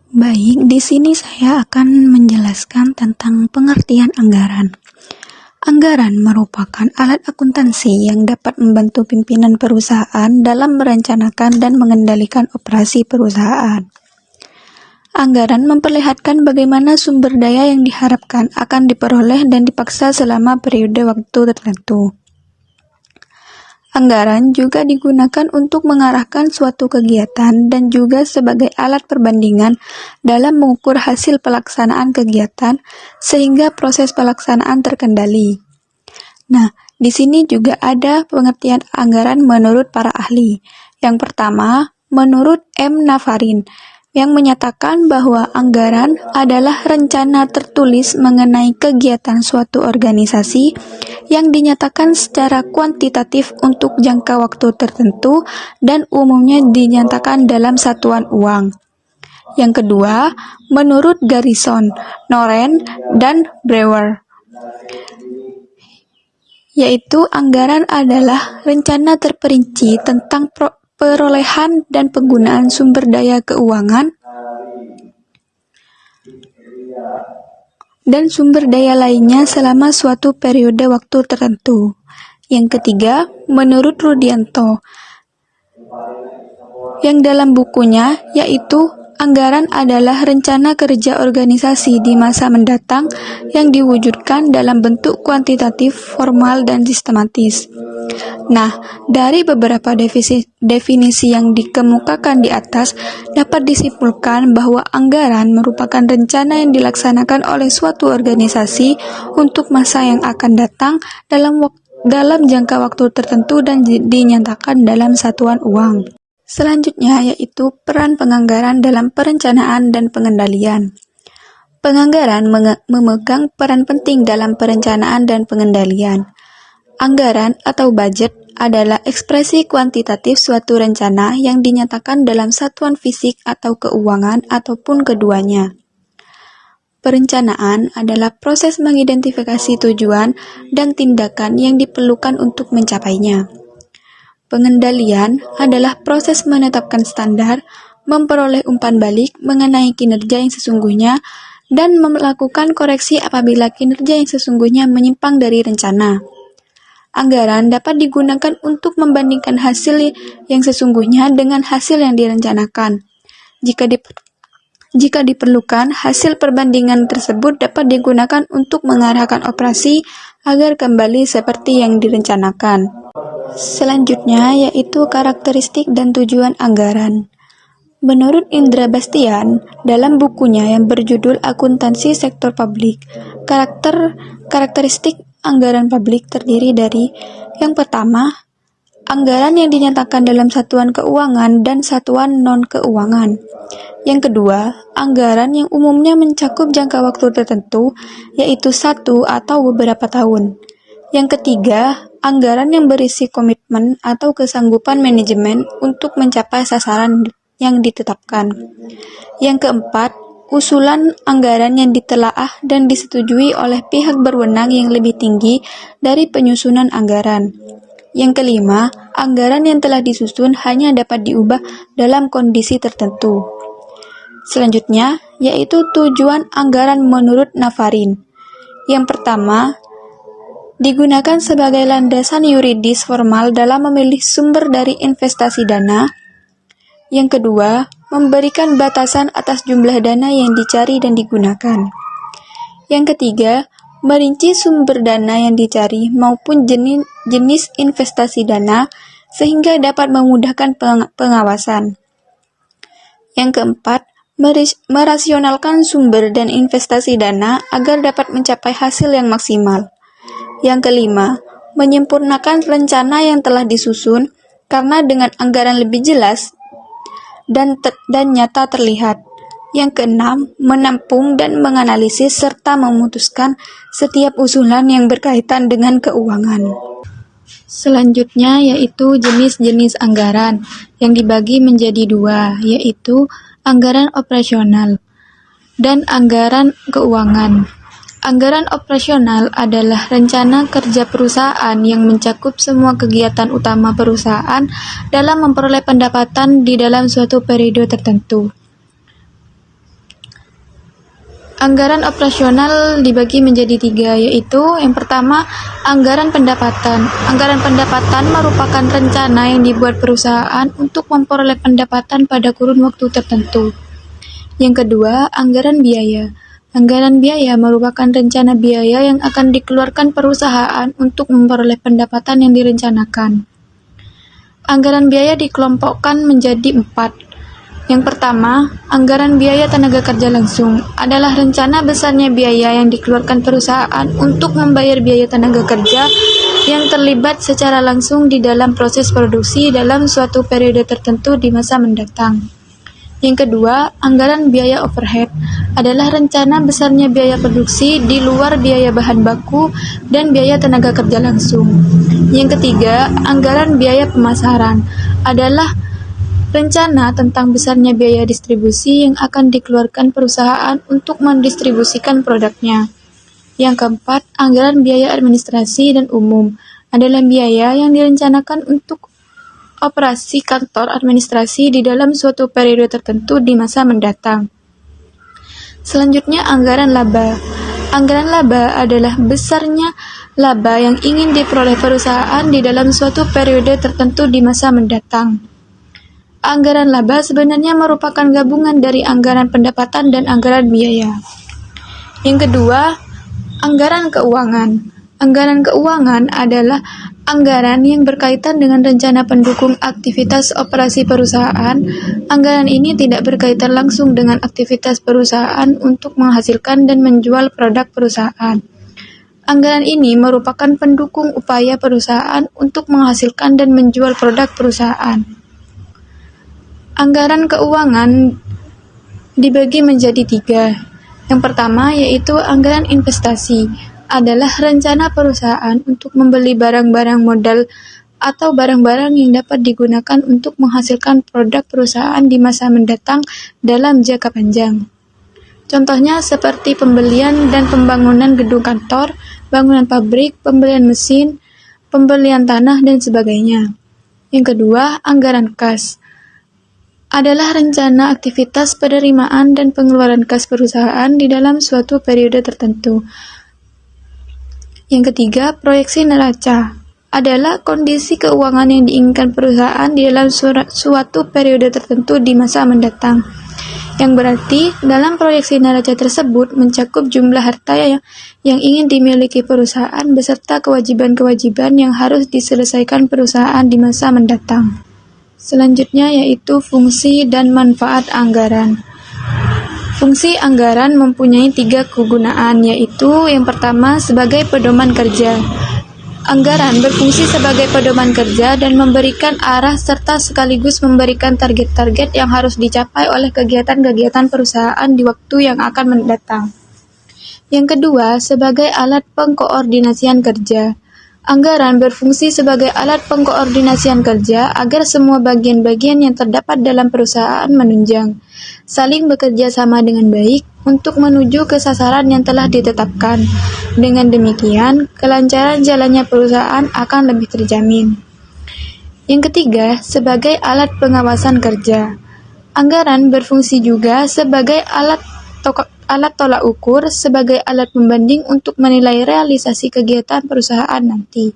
Baik, di sini saya akan menjelaskan tentang pengertian anggaran. Anggaran merupakan alat akuntansi yang dapat membantu pimpinan perusahaan dalam merencanakan dan mengendalikan operasi perusahaan. Anggaran memperlihatkan bagaimana sumber daya yang diharapkan akan diperoleh dan dipaksa selama periode waktu tertentu. Anggaran juga digunakan untuk mengarahkan suatu kegiatan dan juga sebagai alat perbandingan dalam mengukur hasil pelaksanaan kegiatan sehingga proses pelaksanaan terkendali. Nah, di sini juga ada pengertian anggaran menurut para ahli. Yang pertama, menurut M. Nafarin, yang menyatakan bahwa anggaran adalah rencana tertulis mengenai kegiatan suatu organisasi yang dinyatakan secara kuantitatif untuk jangka waktu tertentu dan umumnya dinyatakan dalam satuan uang. Yang kedua, menurut Garrison, Noren, dan Brewer, yaitu anggaran adalah rencana terperinci tentang perolehan dan penggunaan sumber daya keuangan dan sumber daya lainnya selama suatu periode waktu tertentu. Yang ketiga, menurut Rudianto, yang dalam bukunya yaitu anggaran adalah rencana kerja organisasi di masa mendatang yang diwujudkan dalam bentuk kuantitatif, formal, dan sistematis. Nah, dari beberapa definisi yang dikemukakan di atas, dapat disimpulkan bahwa anggaran merupakan rencana yang dilaksanakan oleh suatu organisasi untuk masa yang akan datang dalam jangka waktu tertentu dan dinyatakan dalam satuan uang. Selanjutnya yaitu peran penganggaran dalam perencanaan dan pengendalian. Penganggaran memegang peran penting dalam perencanaan dan pengendalian. Anggaran atau budget adalah ekspresi kuantitatif suatu rencana yang dinyatakan dalam satuan fisik atau keuangan ataupun keduanya. Perencanaan adalah proses mengidentifikasi tujuan dan tindakan yang diperlukan untuk mencapainya. Pengendalian adalah proses menetapkan standar, memperoleh umpan balik mengenai kinerja yang sesungguhnya, dan melakukan koreksi apabila kinerja yang sesungguhnya menyimpang dari rencana. Anggaran dapat digunakan untuk membandingkan hasil yang sesungguhnya dengan hasil yang direncanakan. Jika diperlukan, hasil perbandingan tersebut dapat digunakan untuk mengarahkan operasi agar kembali seperti yang direncanakan. Selanjutnya yaitu karakteristik dan tujuan anggaran. Menurut Indra Bastian, dalam bukunya yang berjudul Akuntansi Sektor Publik, karakteristik anggaran publik terdiri dari yang pertama, anggaran yang dinyatakan dalam satuan keuangan dan satuan non-keuangan. Yang kedua, anggaran yang umumnya mencakup jangka waktu tertentu, yaitu 1 atau beberapa tahun. Yang ketiga, anggaran yang berisi komitmen atau kesanggupan manajemen untuk mencapai sasaran yang ditetapkan. Yang keempat, usulan anggaran yang ditelaah dan disetujui oleh pihak berwenang yang lebih tinggi dari penyusunan anggaran. Yang kelima, anggaran yang telah disusun hanya dapat diubah dalam kondisi tertentu. Selanjutnya, yaitu tujuan anggaran menurut Nafarin. Yang pertama, digunakan sebagai landasan yuridis formal dalam memilih sumber dari investasi dana. Yang kedua, memberikan batasan atas jumlah dana yang dicari dan digunakan. Yang ketiga, merinci sumber dana yang dicari maupun jenis investasi dana sehingga dapat memudahkan pengawasan. Yang keempat, merasionalkan sumber dan investasi dana agar dapat mencapai hasil yang maksimal. Yang kelima, menyempurnakan rencana yang telah disusun karena dengan anggaran lebih jelas dan nyata terlihat. Yang keenam, menampung dan menganalisis serta memutuskan setiap usulan yang berkaitan dengan keuangan. Selanjutnya yaitu jenis-jenis anggaran yang dibagi menjadi 2, yaitu anggaran operasional dan anggaran keuangan. Anggaran operasional adalah rencana kerja perusahaan yang mencakup semua kegiatan utama perusahaan dalam memperoleh pendapatan di dalam suatu periode tertentu. Anggaran operasional dibagi menjadi 3, yaitu yang pertama, anggaran pendapatan. Anggaran pendapatan merupakan rencana yang dibuat perusahaan untuk memperoleh pendapatan pada kurun waktu tertentu. Yang kedua, anggaran biaya. Anggaran biaya merupakan rencana biaya yang akan dikeluarkan perusahaan untuk memperoleh pendapatan yang direncanakan. Anggaran biaya dikelompokkan menjadi 4. Yang pertama, anggaran biaya tenaga kerja langsung adalah rencana besarnya biaya yang dikeluarkan perusahaan untuk membayar biaya tenaga kerja yang terlibat secara langsung di dalam proses produksi dalam suatu periode tertentu di masa mendatang. Yang kedua, anggaran biaya overhead adalah rencana besarnya biaya produksi di luar biaya bahan baku dan biaya tenaga kerja langsung. Yang ketiga, anggaran biaya pemasaran adalah rencana tentang besarnya biaya distribusi yang akan dikeluarkan perusahaan untuk mendistribusikan produknya. Yang keempat, anggaran biaya administrasi dan umum adalah biaya yang direncanakan untuk operasi kantor administrasi di dalam suatu periode tertentu di masa mendatang. Selanjutnya, anggaran laba. Anggaran laba adalah besarnya laba yang ingin diperoleh perusahaan di dalam suatu periode tertentu di masa mendatang. Anggaran laba sebenarnya merupakan gabungan dari anggaran pendapatan dan anggaran biaya. Yang kedua, anggaran keuangan. Anggaran keuangan adalah anggaran yang berkaitan dengan rencana pendukung aktivitas operasi perusahaan. Anggaran ini tidak berkaitan langsung dengan aktivitas perusahaan untuk menghasilkan dan menjual produk perusahaan. Anggaran ini merupakan pendukung upaya perusahaan untuk menghasilkan dan menjual produk perusahaan. Anggaran keuangan dibagi menjadi 3. Yang pertama yaitu anggaran investasi, adalah rencana perusahaan untuk membeli barang-barang modal atau barang-barang yang dapat digunakan untuk menghasilkan produk perusahaan di masa mendatang dalam jangka panjang. Contohnya seperti pembelian dan pembangunan gedung kantor, bangunan pabrik, pembelian mesin, pembelian tanah, dan sebagainya. Yang kedua, anggaran kas adalah rencana aktivitas penerimaan dan pengeluaran kas perusahaan di dalam suatu periode tertentu. Yang ketiga, proyeksi neraca adalah kondisi keuangan yang diinginkan perusahaan di dalam suatu periode tertentu di masa mendatang. Yang berarti, dalam proyeksi neraca tersebut mencakup jumlah harta yang ingin dimiliki perusahaan beserta kewajiban-kewajiban yang harus diselesaikan perusahaan di masa mendatang. Selanjutnya yaitu fungsi dan manfaat anggaran. Fungsi anggaran mempunyai 3 kegunaan, yaitu yang pertama sebagai pedoman kerja. Anggaran berfungsi sebagai pedoman kerja dan memberikan arah serta sekaligus memberikan target-target yang harus dicapai oleh kegiatan-kegiatan perusahaan di waktu yang akan mendatang. Yang kedua, sebagai alat pengkoordinasian kerja. Anggaran berfungsi sebagai alat pengkoordinasian kerja agar semua bagian-bagian yang terdapat dalam perusahaan menunjang, saling bekerja sama dengan baik untuk menuju ke sasaran yang telah ditetapkan. Dengan demikian, kelancaran jalannya perusahaan akan lebih terjamin. Yang ketiga, sebagai alat pengawasan kerja. Anggaran berfungsi juga sebagai alat tolak ukur, sebagai alat pembanding untuk menilai realisasi kegiatan perusahaan nanti.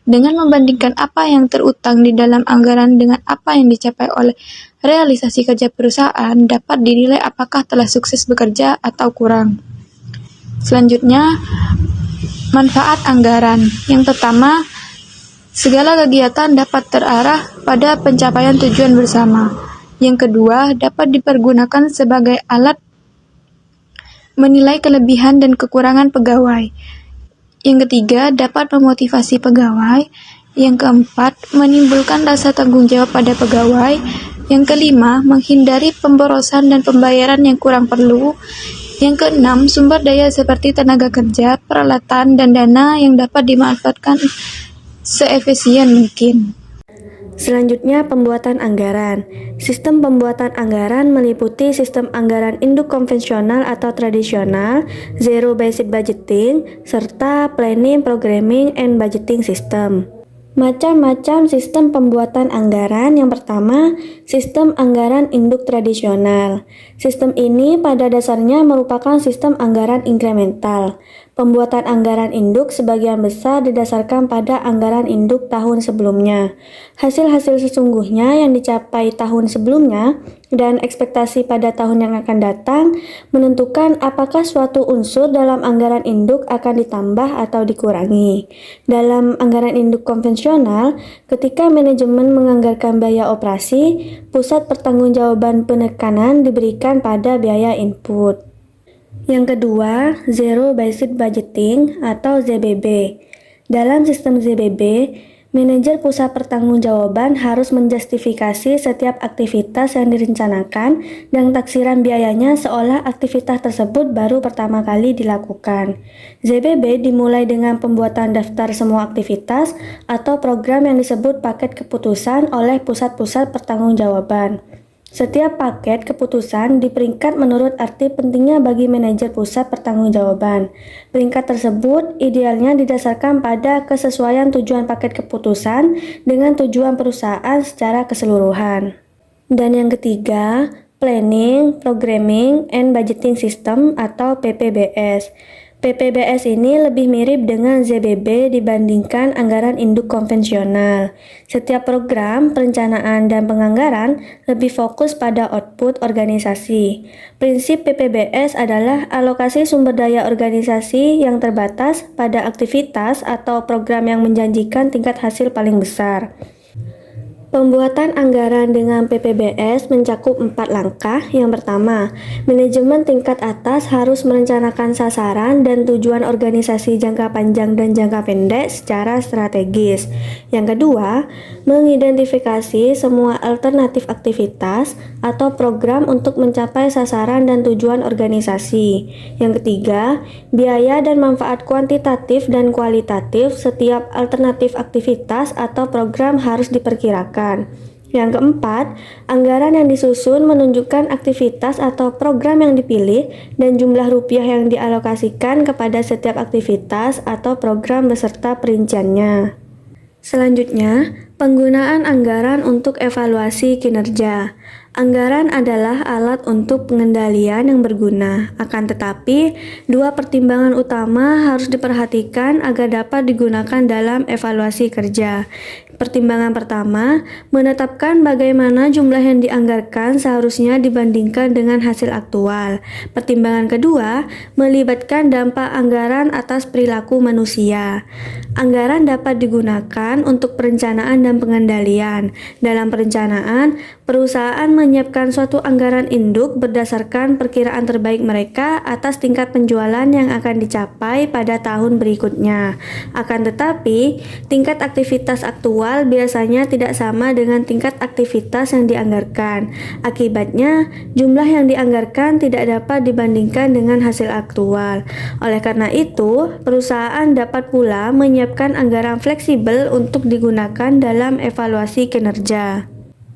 Dengan membandingkan apa yang terutang di dalam anggaran dengan apa yang dicapai oleh realisasi kerja perusahaan, dapat dinilai apakah telah sukses bekerja atau kurang. Selanjutnya, manfaat anggaran. Yang pertama, segala kegiatan dapat terarah pada pencapaian tujuan bersama. Yang kedua, dapat dipergunakan sebagai alat menilai kelebihan dan kekurangan pegawai. Yang ketiga, dapat memotivasi pegawai. Yang keempat, menimbulkan rasa tanggung jawab pada pegawai. Yang kelima, menghindari pemborosan dan pembayaran yang kurang perlu. Yang keenam, sumber daya seperti tenaga kerja, peralatan, dan dana yang dapat dimanfaatkan seefisien mungkin. Selanjutnya, pembuatan anggaran. Sistem pembuatan anggaran meliputi sistem anggaran induk konvensional atau tradisional, zero-based budgeting, serta planning, programming, and budgeting system. Macam-macam sistem pembuatan anggaran. Yang pertama, sistem anggaran induk tradisional. Sistem ini pada dasarnya merupakan sistem anggaran inkremental. Pembuatan anggaran induk sebagian besar didasarkan pada anggaran induk tahun sebelumnya. Hasil-hasil sesungguhnya yang dicapai tahun sebelumnya dan ekspektasi pada tahun yang akan datang menentukan apakah suatu unsur dalam anggaran induk akan ditambah atau dikurangi. Dalam anggaran induk konvensional, ketika manajemen menganggarkan biaya operasi, pusat pertanggungjawaban penekanan diberikan pada biaya input. Yang kedua, Zero Based Budgeting atau ZBB. Dalam sistem ZBB, manajer pusat pertanggungjawaban harus menjustifikasi setiap aktivitas yang direncanakan dan taksiran biayanya seolah aktivitas tersebut baru pertama kali dilakukan. ZBB dimulai dengan pembuatan daftar semua aktivitas atau program yang disebut paket keputusan oleh pusat-pusat pertanggungjawaban. Setiap paket keputusan diperingkat menurut arti pentingnya bagi manajer pusat pertanggungjawaban. Peringkat tersebut idealnya didasarkan pada kesesuaian tujuan paket keputusan dengan tujuan perusahaan secara keseluruhan. Dan yang ketiga, Planning, Programming, and Budgeting System atau PPBS. PPBS ini lebih mirip dengan ZBB dibandingkan anggaran induk konvensional. Setiap program, perencanaan, dan penganggaran lebih fokus pada output organisasi. Prinsip PPBS adalah alokasi sumber daya organisasi yang terbatas pada aktivitas atau program yang menjanjikan tingkat hasil paling besar. Pembuatan anggaran dengan PPBS mencakup 4 langkah. Yang pertama, manajemen tingkat atas harus merencanakan sasaran dan tujuan organisasi jangka panjang dan jangka pendek secara strategis. Yang kedua, mengidentifikasi semua alternatif aktivitas atau program untuk mencapai sasaran dan tujuan organisasi. Yang ketiga, biaya dan manfaat kuantitatif dan kualitatif setiap alternatif aktivitas atau program harus diperkirakan. Yang keempat, anggaran yang disusun menunjukkan aktivitas atau program yang dipilih dan jumlah rupiah yang dialokasikan kepada setiap aktivitas atau program beserta perinciannya. Selanjutnya, penggunaan anggaran untuk evaluasi kinerja. Anggaran adalah alat untuk pengendalian yang berguna, akan tetapi dua pertimbangan utama harus diperhatikan agar dapat digunakan dalam evaluasi kerja. Pertimbangan pertama, menetapkan bagaimana jumlah yang dianggarkan seharusnya dibandingkan dengan hasil aktual. Pertimbangan kedua, melibatkan dampak anggaran atas perilaku manusia. Anggaran dapat digunakan untuk perencanaan dan pengendalian. Dalam perencanaan, perusahaan menyiapkan suatu anggaran induk berdasarkan perkiraan terbaik mereka atas tingkat penjualan yang akan dicapai pada tahun berikutnya. Akan tetapi, tingkat aktivitas aktual biasanya tidak sama dengan tingkat aktivitas yang dianggarkan. Akibatnya, jumlah yang dianggarkan tidak dapat dibandingkan dengan hasil aktual. Oleh karena itu, perusahaan dapat pula menyiapkan anggaran fleksibel untuk digunakan dalam evaluasi kinerja.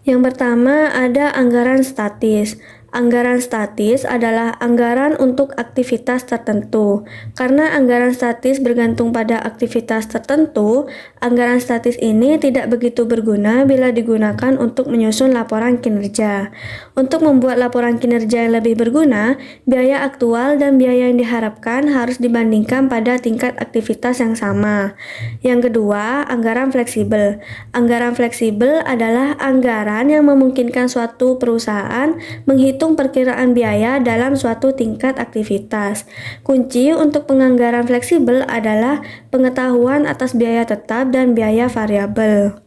Yang pertama ada anggaran statis. Anggaran statis adalah anggaran untuk aktivitas tertentu. Karena anggaran statis bergantung pada aktivitas tertentu, anggaran statis ini tidak begitu berguna bila digunakan untuk menyusun laporan kinerja. Untuk membuat laporan kinerja yang lebih berguna, biaya aktual dan biaya yang diharapkan harus dibandingkan pada tingkat aktivitas yang sama. Yang kedua, anggaran fleksibel. Anggaran fleksibel adalah anggaran yang memungkinkan suatu perusahaan menghitung perkiraan biaya dalam suatu tingkat aktivitas. Kunci untuk penganggaran fleksibel adalah pengetahuan atas biaya tetap dan biaya variabel.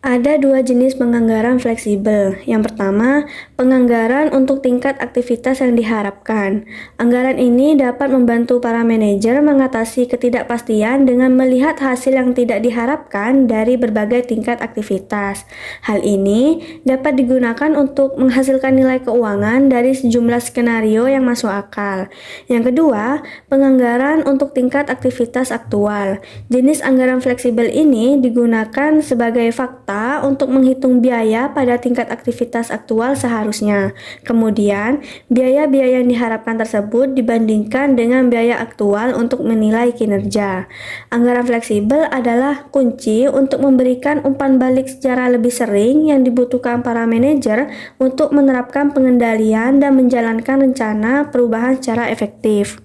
Ada dua jenis penganggaran fleksibel. Yang pertama, penganggaran untuk tingkat aktivitas yang diharapkan. Anggaran ini dapat membantu para manajer mengatasi ketidakpastian dengan melihat hasil yang tidak diharapkan dari berbagai tingkat aktivitas. Hal ini dapat digunakan untuk menghasilkan nilai keuangan dari sejumlah skenario yang masuk akal. Yang kedua, penganggaran untuk tingkat aktivitas aktual. Jenis anggaran fleksibel ini digunakan sebagai faktor data untuk menghitung biaya pada tingkat aktivitas aktual seharusnya. Kemudian, biaya-biaya yang diharapkan tersebut dibandingkan dengan biaya aktual untuk menilai kinerja. Anggaran fleksibel adalah kunci untuk memberikan umpan balik secara lebih sering yang dibutuhkan para manajer untuk menerapkan pengendalian dan menjalankan rencana perubahan secara efektif.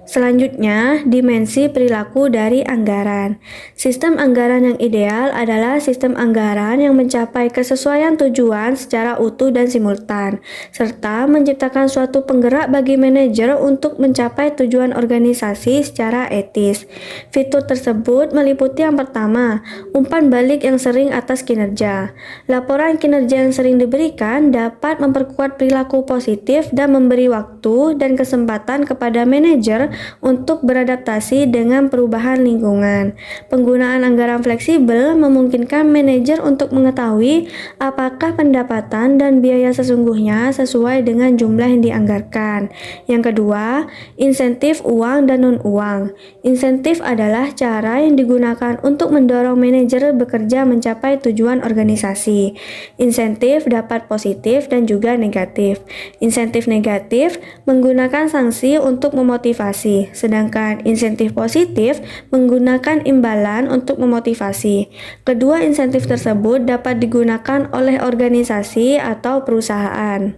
Selanjutnya, dimensi perilaku dari anggaran. Sistem anggaran yang ideal adalah sistem anggaran yang mencapai kesesuaian tujuan secara utuh dan simultan, serta menciptakan suatu penggerak bagi manajer untuk mencapai tujuan organisasi secara etis. Fitur tersebut meliputi yang pertama, umpan balik yang sering atas kinerja. Laporan kinerja yang sering diberikan dapat memperkuat perilaku positif dan memberi waktu dan kesempatan kepada manajer untuk beradaptasi dengan perubahan lingkungan. Penggunaan anggaran fleksibel memungkinkan manajer untuk mengetahui apakah pendapatan dan biaya sesungguhnya sesuai dengan jumlah yang dianggarkan. Yang kedua, insentif uang dan non-uang. Insentif adalah cara yang digunakan untuk mendorong manajer bekerja mencapai tujuan organisasi. Insentif dapat positif dan juga negatif. Insentif negatif menggunakan sanksi untuk memotivasi, sedangkan insentif positif menggunakan imbalan untuk memotivasi. Kedua insentif tersebut dapat digunakan oleh organisasi atau perusahaan.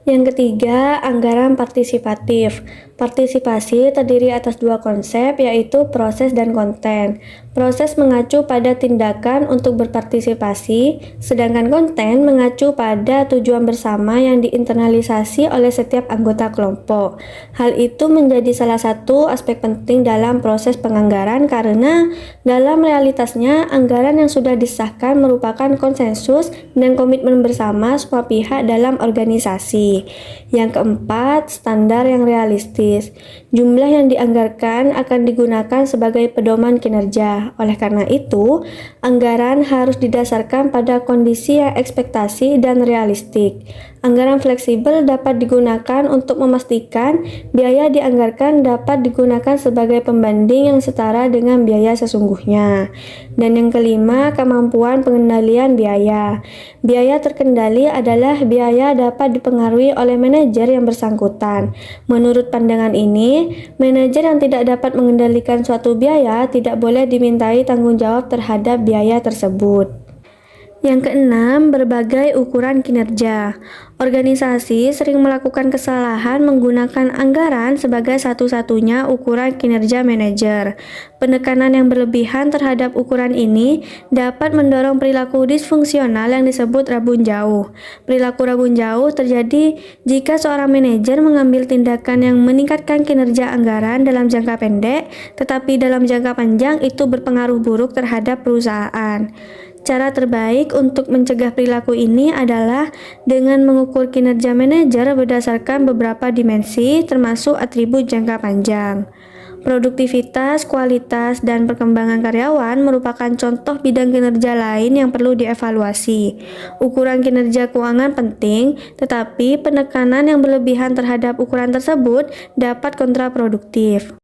Yang ketiga, anggaran partisipatif. Partisipasi terdiri atas dua konsep, yaitu proses dan konten. Proses mengacu pada tindakan untuk berpartisipasi, sedangkan konten mengacu pada tujuan bersama yang diinternalisasi oleh setiap anggota kelompok. Hal itu menjadi salah satu aspek penting dalam proses penganggaran karena dalam realitasnya anggaran yang sudah disahkan merupakan konsensus dan komitmen bersama semua pihak dalam organisasi. Yang keempat, standar yang realistis. Jumlah yang dianggarkan akan digunakan sebagai pedoman kinerja. Oleh karena itu, anggaran harus didasarkan pada kondisi yang ekspektasi dan realistik. Anggaran fleksibel dapat digunakan untuk memastikan biaya dianggarkan dapat digunakan sebagai pembanding yang setara dengan biaya sesungguhnya. Dan yang kelima, kemampuan pengendalian biaya. Biaya terkendali adalah biaya dapat dipengaruhi oleh manajer yang bersangkutan. Menurut pandangan ini, manajer yang tidak dapat mengendalikan suatu biaya tidak boleh dimintai tanggung jawab terhadap biaya tersebut. Yang keenam, berbagai ukuran kinerja. Organisasi sering melakukan kesalahan menggunakan anggaran sebagai satu-satunya ukuran kinerja manajer. Penekanan yang berlebihan terhadap ukuran ini dapat mendorong perilaku disfungsional yang disebut rabun jauh. Perilaku rabun jauh terjadi jika seorang manajer mengambil tindakan yang meningkatkan kinerja anggaran dalam jangka pendek, tetapi dalam jangka panjang itu berpengaruh buruk terhadap perusahaan. Cara terbaik untuk mencegah perilaku ini adalah dengan mengukur kinerja manajer berdasarkan beberapa dimensi, termasuk atribut jangka panjang. Produktivitas, kualitas, dan perkembangan karyawan merupakan contoh bidang kinerja lain yang perlu dievaluasi. Ukuran kinerja keuangan penting, tetapi penekanan yang berlebihan terhadap ukuran tersebut dapat kontraproduktif.